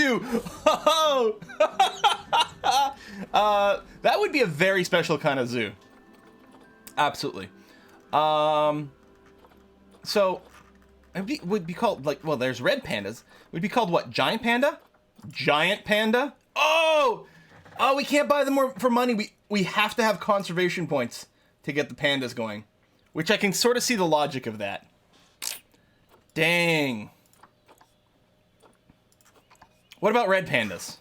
zoo. Oh! That would be a very special kind of zoo. Absolutely. So it would be called, like, well, there's red pandas. It would be called what? Giant panda? Giant panda? Oh! Oh, we can't buy them for money. We have to have conservation points to get the pandas going. Which I can sort of see the logic of that. Dang. What about red pandas?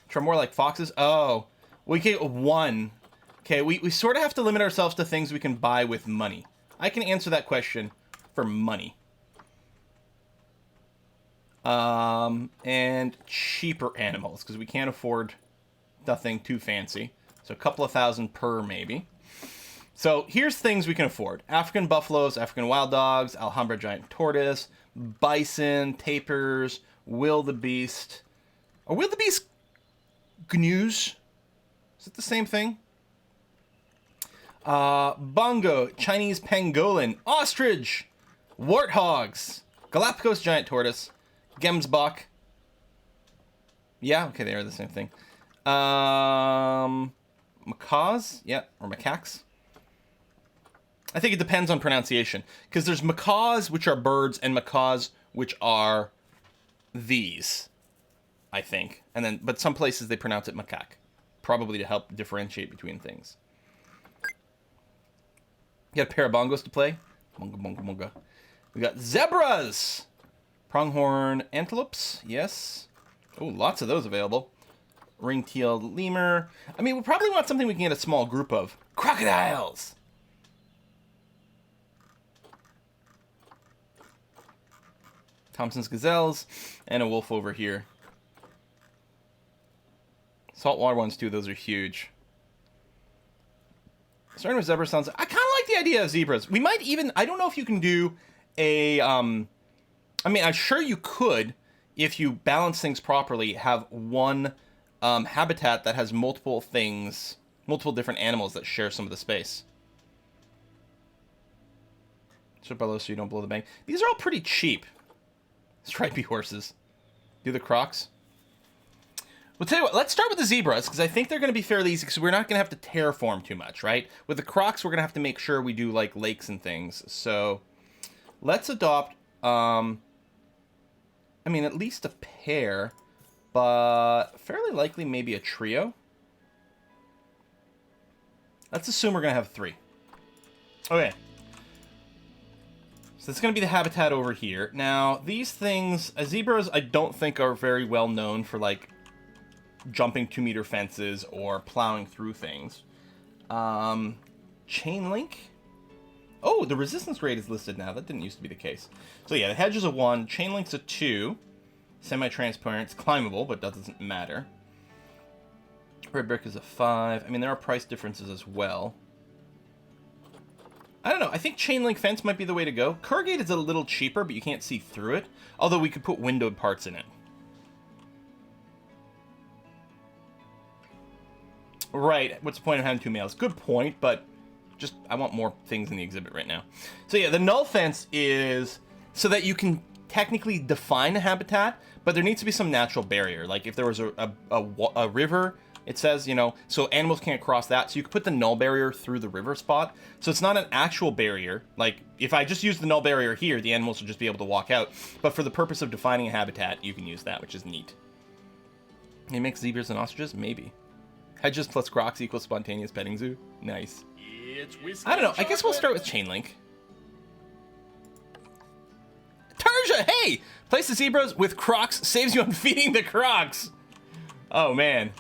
Which are more like foxes? Oh. We get one. Okay, we sort of have to limit ourselves to things we can buy with money. I can answer that question for money. And cheaper animals, because we can't afford nothing too fancy. So a couple of thousand per, maybe. So here's things we can afford. African buffaloes, African wild dogs, Alhambra giant tortoise, bison, tapirs, wildebeest. Are wildebeest gnus? Is it the same thing? Bongo, Chinese pangolin, ostrich, warthogs, Galapagos giant tortoise, Gemsbok. Yeah, okay, they are the same thing. Macaws? Yeah, or macaques. I think it depends on pronunciation. Because there's macaws, which are birds, and macaws, which are these, I think. And then, but some places they pronounce it macaque. Probably to help differentiate between things. You got a pair of bongos to play. Bonga, bonga, bonga. We got zebras. Pronghorn antelopes. Yes. Oh, lots of those available. Ring-tailed lemur. I mean, we probably want something we can get a small group of. Crocodiles. Thompson's gazelles. And a wolf over here. Saltwater ones, too. Those are huge. Starting with zebra sounds... I kind of like the idea of zebras. We might even... I don't know if you can do a... I mean, I'm sure you could, if you balance things properly, have one habitat that has multiple things, multiple different animals that share some of the space. So below so you don't blow the bank. These are all pretty cheap. Stripey horses. Do the crocs. Well, tell you what, let's start with the zebras, because I think they're going to be fairly easy, because we're not going to have to terraform too much, right? With the crocs, we're going to have to make sure we do, like, lakes and things. So, let's adopt, I mean, at least a pair, but fairly likely maybe a trio. Let's assume we're going to have 3. Okay. So, it's going to be the habitat over here. Now, these things, zebras, I don't think are very well known for, like, jumping 2-meter fences or plowing through things. Chain link. Oh, the resistance rate is listed now. That didn't used to be the case. So yeah, the hedge is a 1. Chain link's a 2. Semi-transparent. It's climbable, but that doesn't matter. Red brick is a 5. I mean, there are price differences as well. I don't know. I think chain link fence might be the way to go. Corrugate is a little cheaper, but you can't see through it. Although we could put windowed parts in it. Right, what's the point of having 2 males? Good point, but just, I want more things in the exhibit right now. So yeah, the null fence is so that you can technically define a habitat, but there needs to be some natural barrier. Like if there was a river, it says, you know, so animals can't cross that. So you could put the null barrier through the river spot. So it's not an actual barrier. Like if I just use the null barrier here, the animals will just be able to walk out. But for the purpose of defining a habitat, you can use that, which is neat. Can you make zebras and ostriches? Maybe. Hedges plus crocs equals spontaneous petting zoo. Nice. I don't know. I guess we'll start with chain link. Tarja, hey! Place the zebras with crocs saves you on feeding the crocs. Oh, man.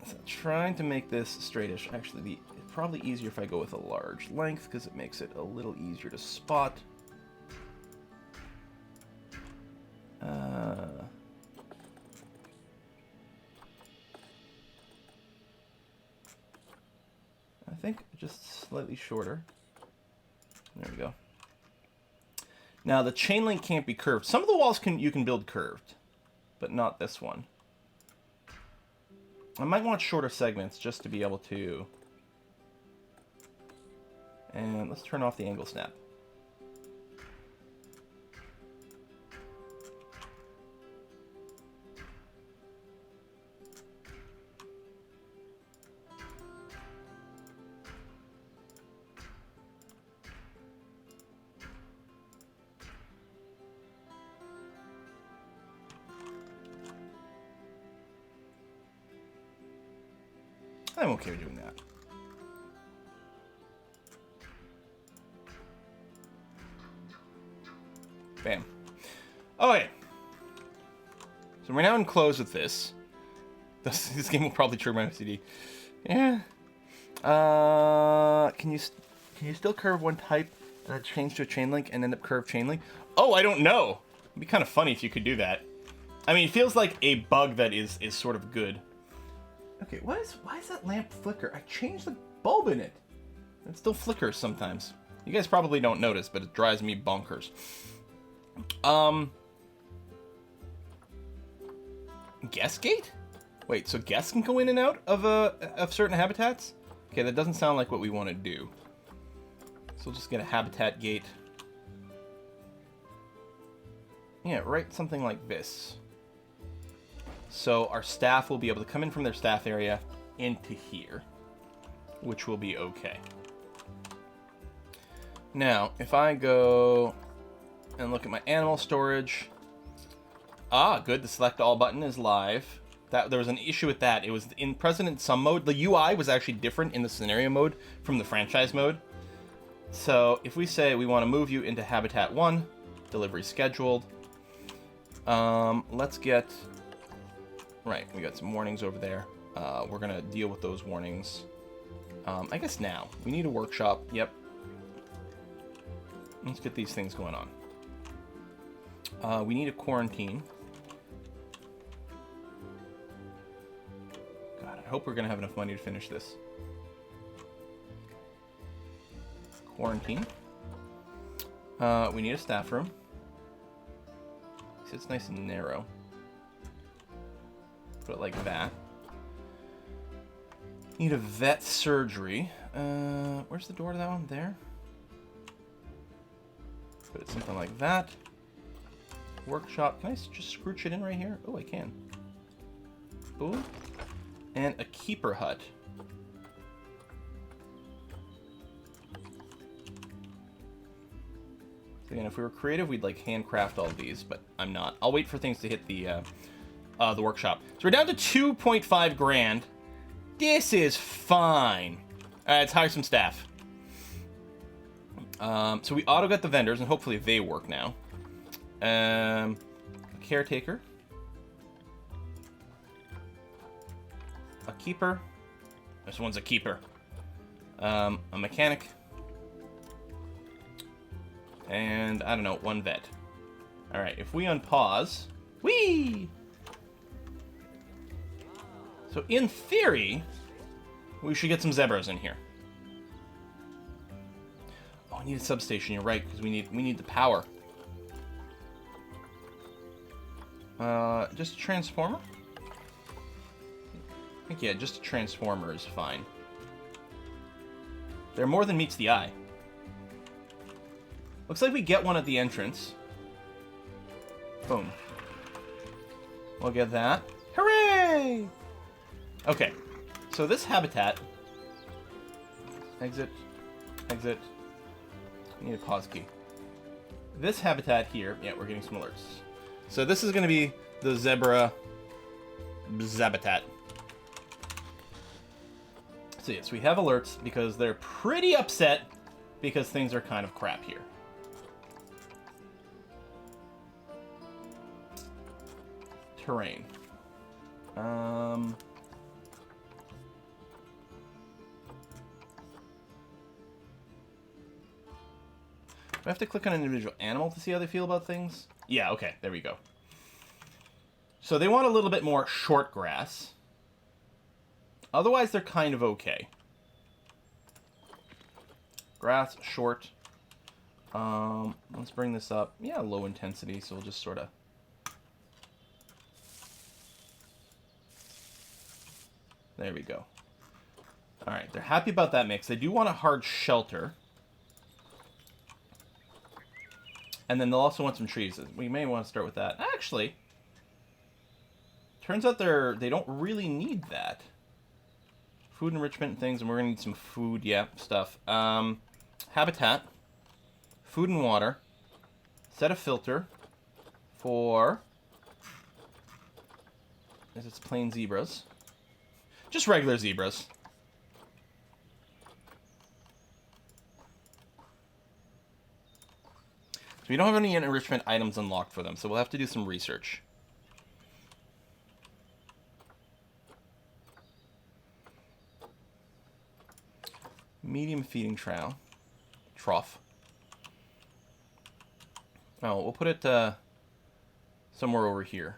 So trying to make this straightish. Actually, it's probably easier if I go with a large length because it makes it a little easier to spot. I think just slightly shorter. There we go. Now the chain link can't be curved. Some of the walls you can build curved, but not this one. I might want shorter segments just to be able to. And let's turn off the angle snap. I'm okay with doing that. Bam. Okay. So we're now enclosed with this. This game will probably trigger my OCD. Yeah. Can you still curve one type and then change to a chain link and end up curved chain link? Oh, I don't know. It'd be kind of funny if you could do that. I mean, it feels like a bug that is sort of good. Okay, why is that lamp flicker? I changed the bulb in it. It still flickers sometimes. You guys probably don't notice, but it drives me bonkers. Guest gate? Wait, so guests can go in and out of certain habitats? Okay, that doesn't sound like what we want to do. So we'll just get a habitat gate. Yeah, right, something like this. So our staff will be able to come in from their staff area into here, which will be okay. Now, if I go and look at my animal storage, good, the select all button is live. There was an issue with that. It was in President Sum mode. The UI was actually different in the scenario mode from the franchise mode. So if we say we want to move you into Habitat 1, delivery scheduled, let's get... Right, we got some warnings over there. We're going to deal with those warnings. I guess now. We need a workshop. Yep. Let's get these things going on. We need a quarantine. God, I hope we're going to have enough money to finish this. Quarantine. We need a staff room. See, it's nice and narrow. Put it like that. Need a vet surgery. Where's the door to that one? There. Put it something like that. Workshop. Can I just scrooch it in right here? Oh, I can. Boom. And a keeper hut. So again, if we were creative, we'd like handcraft all these, but I'm not. I'll wait for things to hit the workshop. So we're down to 2.5 grand. This is fine. All right, let's hire some staff. So we auto got the vendors, and hopefully they work now. A caretaker. A keeper. This one's a keeper. A mechanic. And, I don't know, one vet. Alright, if we unpause... Whee! So, in theory, we should get some zebras in here. Oh, I need a substation, you're right, because we need the power. Just a transformer? I think, yeah, just a transformer is fine. They're more than meets the eye. Looks like we get one at the entrance. Boom. We'll get that. Hooray! Okay. So this habitat... Exit. Exit. I need a pause key. This habitat here... Yeah, we're getting some alerts. So this is going to be the zebra... Zabitat. So yes, we have alerts because they're pretty upset because things are kind of crap here. Terrain. Do I have to click on an individual animal to see how they feel about things? Yeah, okay, there we go. So they want a little bit more short grass. Otherwise, they're kind of okay. Grass, short. Let's bring this up. Yeah, low intensity, so we'll just sort of... There we go. Alright, they're happy about that mix. They do want a hard shelter. And then they'll also want some trees. We may want to start with that. Actually, turns out they don't really need that. Food enrichment and things, and we're going to need some food, yeah, stuff. Habitat. Food and water. Set a filter for... Is it plain zebras? Just regular zebras. So we don't have any enrichment items unlocked for them, so we'll have to do some research. Medium feeding trough. Oh, we'll put it somewhere over here.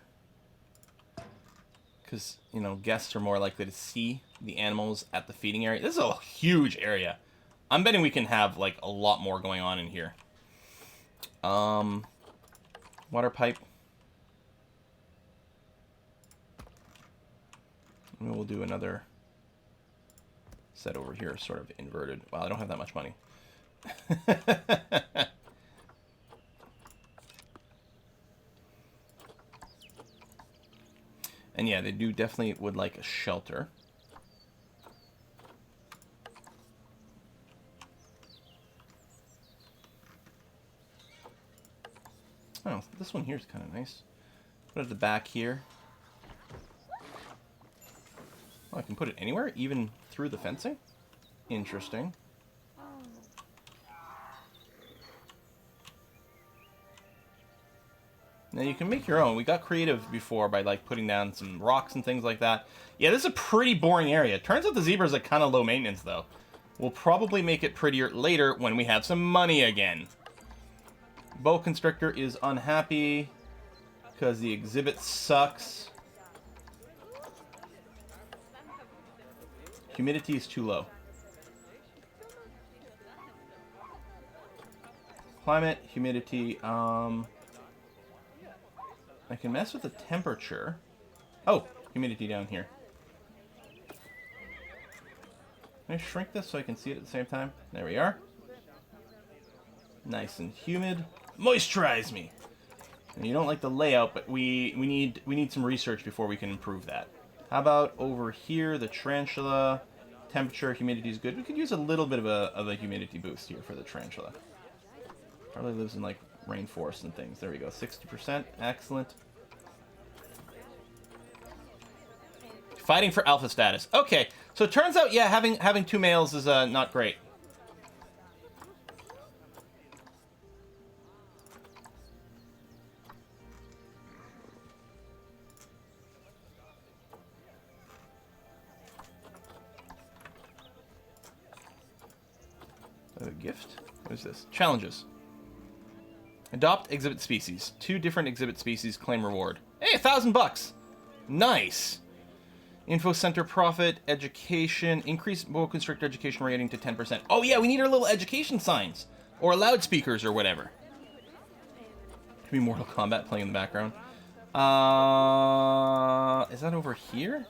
Because, you know, guests are more likely to see the animals at the feeding area. This is a huge area. I'm betting we can have, like, a lot more going on in here. Water pipe. And we'll do another set over here, sort of inverted. Wow, I don't have that much money. And yeah, they do definitely would like a shelter. Oh, this one here is kind of nice. Put it at the back here. Oh, I can put it anywhere, even through the fencing? Interesting. Now you can make your own. We got creative before by like putting down some rocks and things like that. Yeah, this is a pretty boring area. Turns out the zebras are kind of low maintenance though. We'll probably make it prettier later when we have some money again. Boa Constrictor is unhappy because the exhibit sucks. Humidity is too low. Climate, humidity, I can mess with the temperature. Oh, humidity down here. Can I shrink this so I can see it at the same time? There we are. Nice and humid. Moisturize me. And you don't like the layout, but we need some research before we can improve that. How about over here, the tarantula? Temperature, humidity is good. We could use a little bit of a humidity boost here for the tarantula. Probably lives in like rainforest and things. There we go. 60%. Excellent. Fighting for alpha status. Okay. So it turns out, yeah, having two males is not great. A gift? What is this? Challenges. Adopt exhibit species. 2 different exhibit species claim reward. Hey, $1,000! Nice! Info center profit, education, increase boa constrictor education rating to 10%. Oh yeah, we need our little education signs. Or loudspeakers or whatever. Could be Mortal Kombat playing in the background. Is that over here?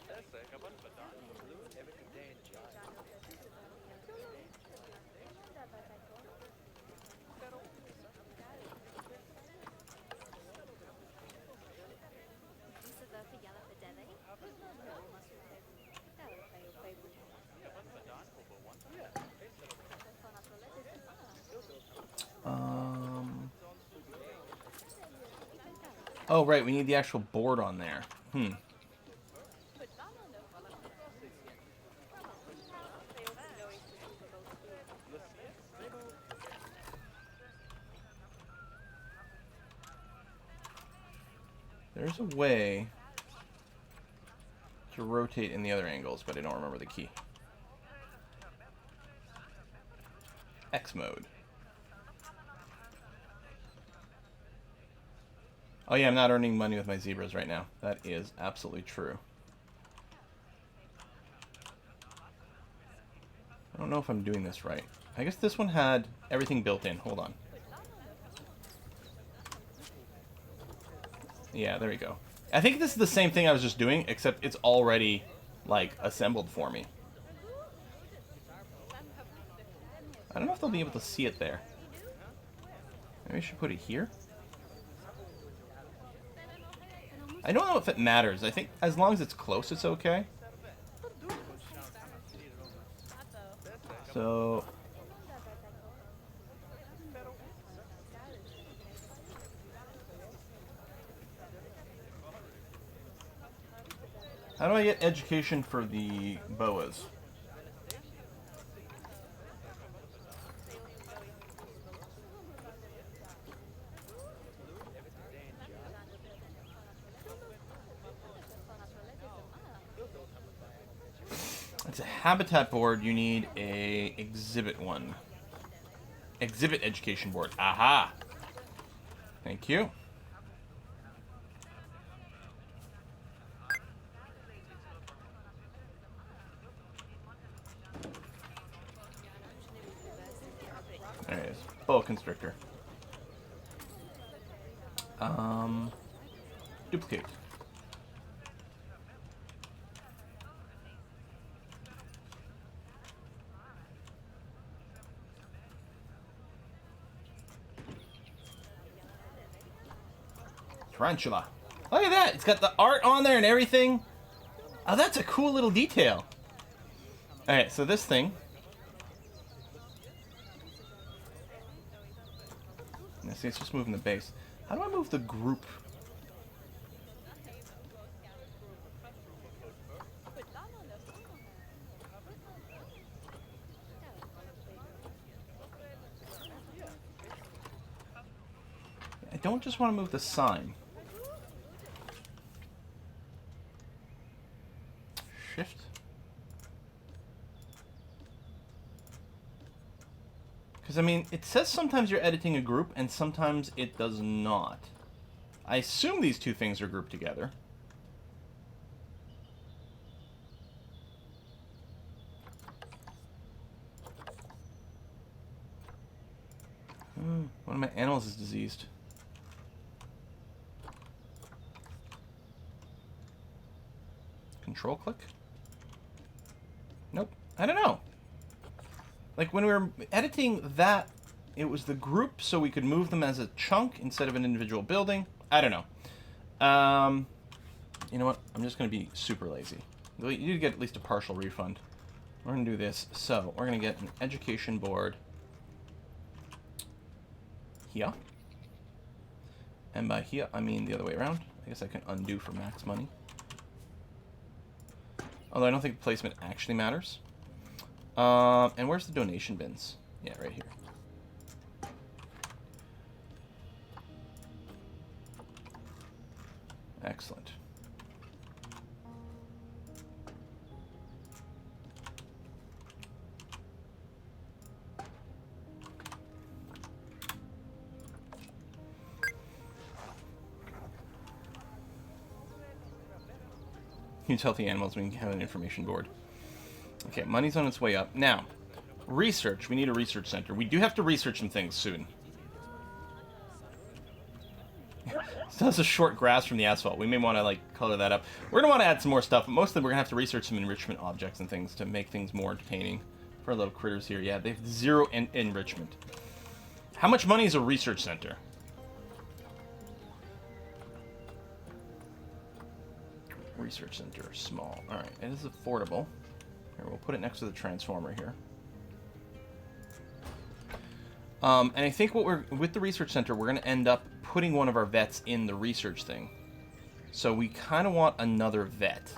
Oh, right, we need the actual board on there. There's a way to rotate in the other angles, but I don't remember the key. X mode. Oh yeah, I'm not earning money with my zebras right now. That is absolutely true. I don't know if I'm doing this right. I guess this one had everything built in. Hold on. Yeah, there we go. I think this is the same thing I was just doing, except it's already, like, assembled for me. I don't know if they'll be able to see it there. Maybe I should put it here? I don't know if it matters. I think as long as it's close, it's okay. So... how do I get education for the boas? needs a habitat board. You need a exhibit one. Exhibit education board. Aha! Thank you. There it is. Boa Constrictor. Duplicate. Tarantula. Look at that! It's got the art on there and everything. Oh, that's a cool little detail. Alright, so this thing. See, it's just moving the base. How do I move the group? I don't just want to move the sign. Shift. Because, I mean, it says sometimes you're editing a group, and sometimes it does not. I assume these two things are grouped together. One of my animals is diseased. Control click? Nope. I don't know. Like, when we were editing that, it was the group, so we could move them as a chunk instead of an individual building. I don't know. You know what? I'm just going to be super lazy. You need to get at least a partial refund. We're going to do this. So, we're going to get an education board here. And by here, I mean the other way around. I guess I can undo for max money. Although I don't think placement actually matters. And where's the donation bins? Yeah, right here. Excellent. Use healthy animals when you have an information board. Okay, money's on its way up. Now, research. We need a research center. We do have to research some things soon. Still has a short grass from the asphalt. We may want to, like, color that up. We're going to want to add some more stuff, but mostly we're going to have to research some enrichment objects and things to make things more entertaining for our little critters here. Yeah, they have 0 enrichment. How much money is a research center? Research center, small. Alright, it is affordable. Here, we'll put it next to the transformer here. And I think what we're with the research center, we're going to end up putting one of our vets in the research thing. So we kind of want another vet.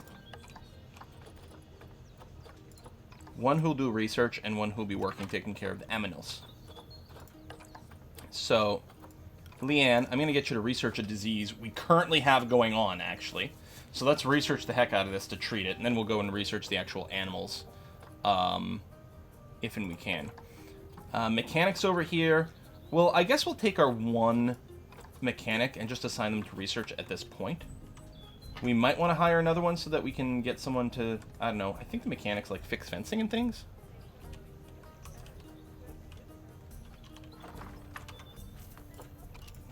One who'll do research and one who'll be working taking care of the aminals. So, Leanne, I'm going to get you to research a disease we currently have going on, actually. So let's research the heck out of this to treat it, and then we'll go and research the actual animals, if and we can. Mechanics over here. Well, I guess we'll take our one mechanic and just assign them to research at this point. We might want to hire another one so that we can get someone to, I don't know, I think the mechanics like fix fencing and things.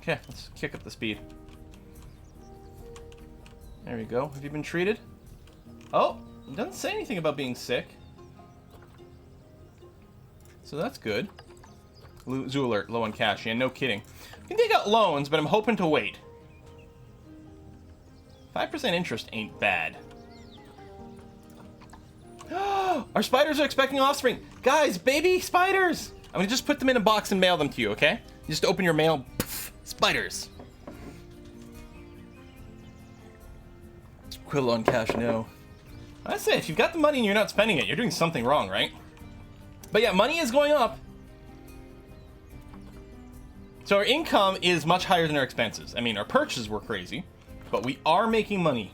Okay, let's kick up the speed. There we go. Have you been treated? Oh, it doesn't say anything about being sick. So that's good. Zoo alert, low on cash. Yeah, no kidding. I think they got loans, but I'm hoping to wait. 5% interest ain't bad. Our spiders are expecting offspring. Guys, baby spiders! I'm gonna just put them in a box and mail them to you, okay? You just open your mail, poof, spiders. Quill on cash, no. I say, if you've got the money and you're not spending it, you're doing something wrong, right? But yeah, money is going up. So our income is much higher than our expenses. I mean, our purchases were crazy, but we are making money.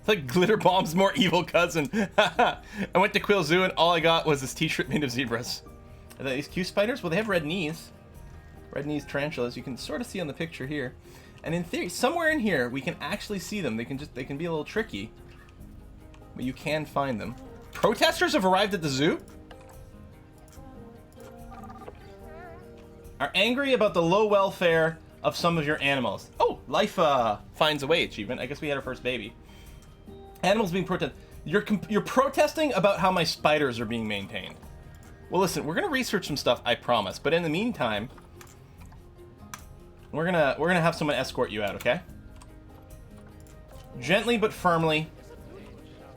It's like Glitter Bomb's more evil cousin. I went to Quill Zoo and all I got was this t-shirt made of zebras. Are these Q spiders? Well, they have red knees. Red knees tarantulas. You can sort of see on the picture here. And in theory, somewhere in here, we can actually see them. They can be a little tricky. But you can find them. Protesters have arrived at the zoo? Are angry about the low welfare of some of your animals. Oh, life finds a way achievement. I guess we had our first baby. Animals being protested. You're protesting about how my spiders are being maintained. Well, listen, we're gonna research some stuff, I promise. But in the meantime, we're gonna have someone escort you out, okay? Gently but firmly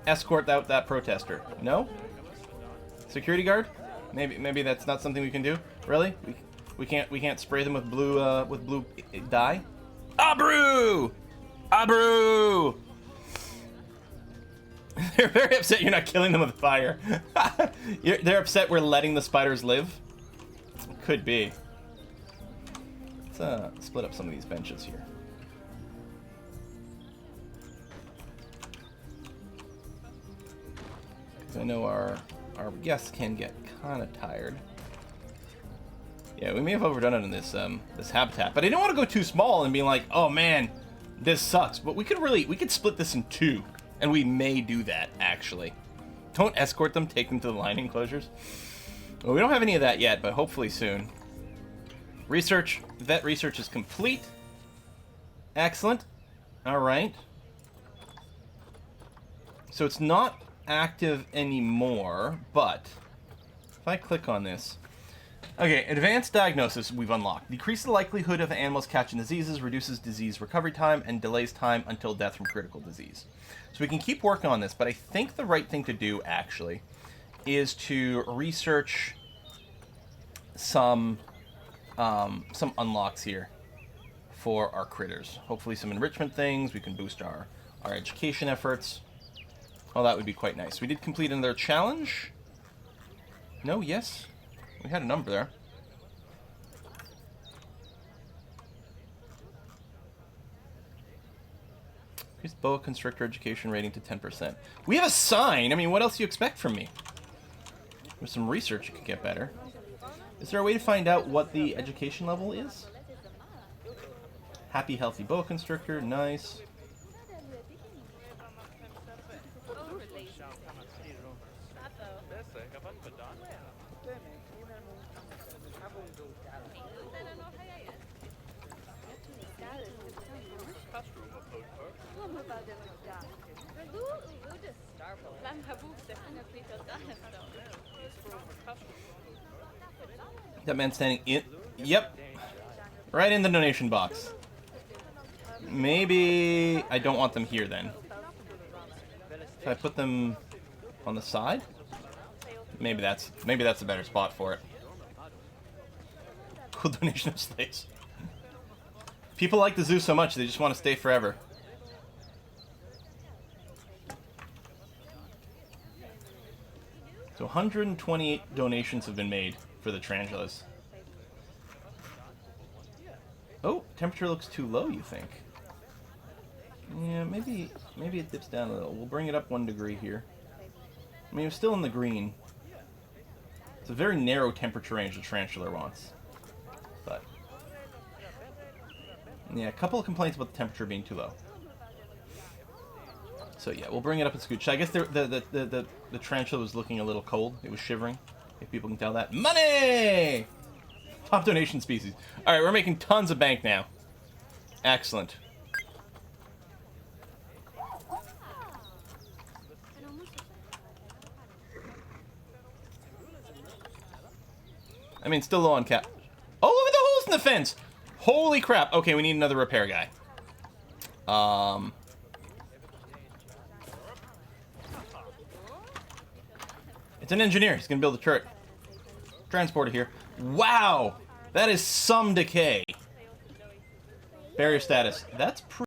escort out that protester. No? Security guard? Maybe that's not something we can do. Really? We can't spray them with blue dye. Abru! Abru! They're very upset you're not killing them with fire. They're upset we're letting the spiders live. Could be. Let's split up some of these benches here. Because I know our guests can get kind of tired. Yeah, we may have overdone it in this habitat, but I didn't want to go too small and be like, oh man, this sucks. But we could split this in two, and we may do that actually. Don't escort them, take them to the lion enclosures. Well, we don't have any of that yet, but hopefully soon. Vet research is complete. Excellent. All right. So it's not active anymore, but if I click on this. Okay, advanced diagnosis we've unlocked. Decreases the likelihood of animals catching diseases, reduces disease recovery time, and delays time until death from critical disease. So we can keep working on this, but I think the right thing to do, actually, is to research some unlocks here for our critters. Hopefully some enrichment things. We can boost our education efforts. Oh, that would be quite nice. We did complete another challenge. No, yes. We had a number there. Increase boa constrictor education rating to 10%. We have a sign! I mean, what else do you expect from me? With some research, you could get better. Is there a way to find out what the education level is? Happy, healthy boa constrictor. Nice. That man standing in... Yep. Right in the donation box. Maybe I don't want them here then. Should I put them on the side? Maybe that's a better spot for it. Cool donation of slaves. People like the zoo so much they just want to stay forever. So 128 donations have been made for the tarantulas. Oh, temperature looks too low, you think? Yeah, maybe it dips down a little. We'll bring it up 1 degree here. I mean, it's still in the green. It's a very narrow temperature range the tarantula wants. But yeah, a couple of complaints about the temperature being too low. So yeah, we'll bring it up and scooch. I guess the tarantula was looking a little cold. It was shivering, if people can tell that. Money! Top donation species. Alright, we're making tons of bank now. Excellent. I mean, still low on cap. Oh, look at the holes in the fence! Holy crap. Okay, we need another repair guy. It's an engineer. He's gonna build a turret. Transporter here. Wow! That is some decay. Barrier status. That's pretty